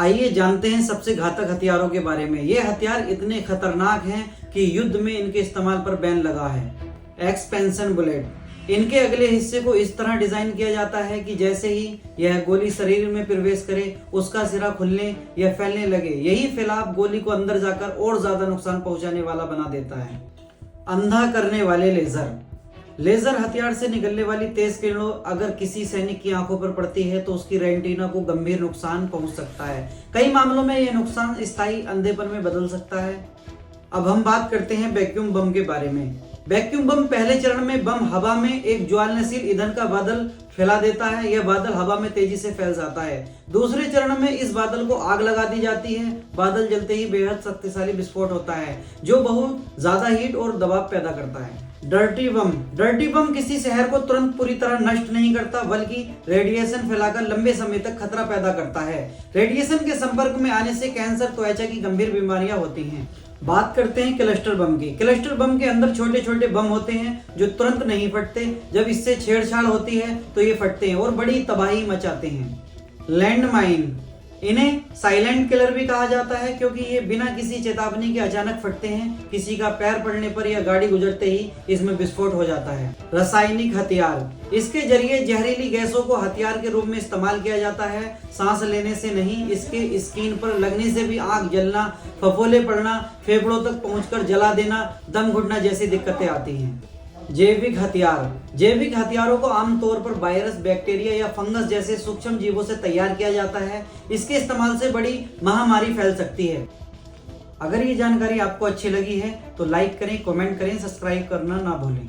आइए जानते हैं सबसे घातक हथियारों के बारे में। ये हथियार इतने खतरनाक हैं कि युद्ध में इनके इस्तेमाल पर बैन लगा है। Expansion bullet. इनके अगले हिस्से को इस तरह डिजाइन किया जाता है कि जैसे ही यह गोली शरीर में प्रवेश करे उसका सिरा खुलने या फैलने लगे। यही फैलाव गोली को अंदर जाकर और ज्यादा नुकसान पहुंचाने वाला बना देता है। अंधा करने वाले लेजर। लेजर हथियार से निकलने वाली तेज किरणों अगर किसी सैनिक की आंखों पर पड़ती है तो उसकी रेटिना को गंभीर नुकसान पहुंच सकता है। कई मामलों में यह नुकसान स्थायी अंधेपन में बदल सकता है। अब हम बात करते हैं वैक्यूम बम के बारे में। वैक्यूम बम पहले चरण में बम हवा में एक ज्वालनशील ईंधन का बादल फैला देता है। यह बादल हवा में तेजी से फैल जाता है। दूसरे चरण में इस बादल को आग लगा दी जाती है। बादल जलते ही बेहद शक्तिशाली विस्फोट होता है जो बहुत ज्यादा हीट और दबाव पैदा करता है। डर्टी बम। डर्टी बम किसी शहर को तुरंत पूरी तरह नष्ट नहीं करता बल्कि रेडिएशन फैलाकर लंबे समय तक खतरा पैदा करता है। रेडिएशन के संपर्क में आने से कैंसर, त्वचा की गंभीर बीमारियां होती हैं। बात करते हैं क्लस्टर बम की। क्लस्टर बम के अंदर छोटे छोटे बम होते हैं जो तुरंत नहीं फटते। जब इससे छेड़छाड़ होती है तो ये फटते हैं और बड़ी तबाही मचाते हैं। Land mine. इन्हें साइलेंट किलर भी कहा जाता है क्योंकि ये बिना किसी चेतावनी के अचानक फटते हैं। किसी का पैर पड़ने पर या गाड़ी गुजरते ही इसमें विस्फोट हो जाता है। रासायनिक हथियार। इसके जरिए जहरीली गैसों को हथियार के रूप में इस्तेमाल किया जाता है। सांस लेने से नहीं, इसके स्किन पर लगने से भी आग जलना, फफोले पड़ना, फेफड़ों तक पहुंचकर जला देना, दम घुटना जैसी दिक्कतें आती हैं। जैविक हथियार। जैविक हथियारों को आमतौर पर वायरस, बैक्टीरिया या फंगस जैसे सूक्ष्म जीवों से तैयार किया जाता है। इसके इस्तेमाल से बड़ी महामारी फैल सकती है। अगर ये जानकारी आपको अच्छी लगी है तो लाइक करें, कमेंट करें, सब्सक्राइब करना ना भूलें।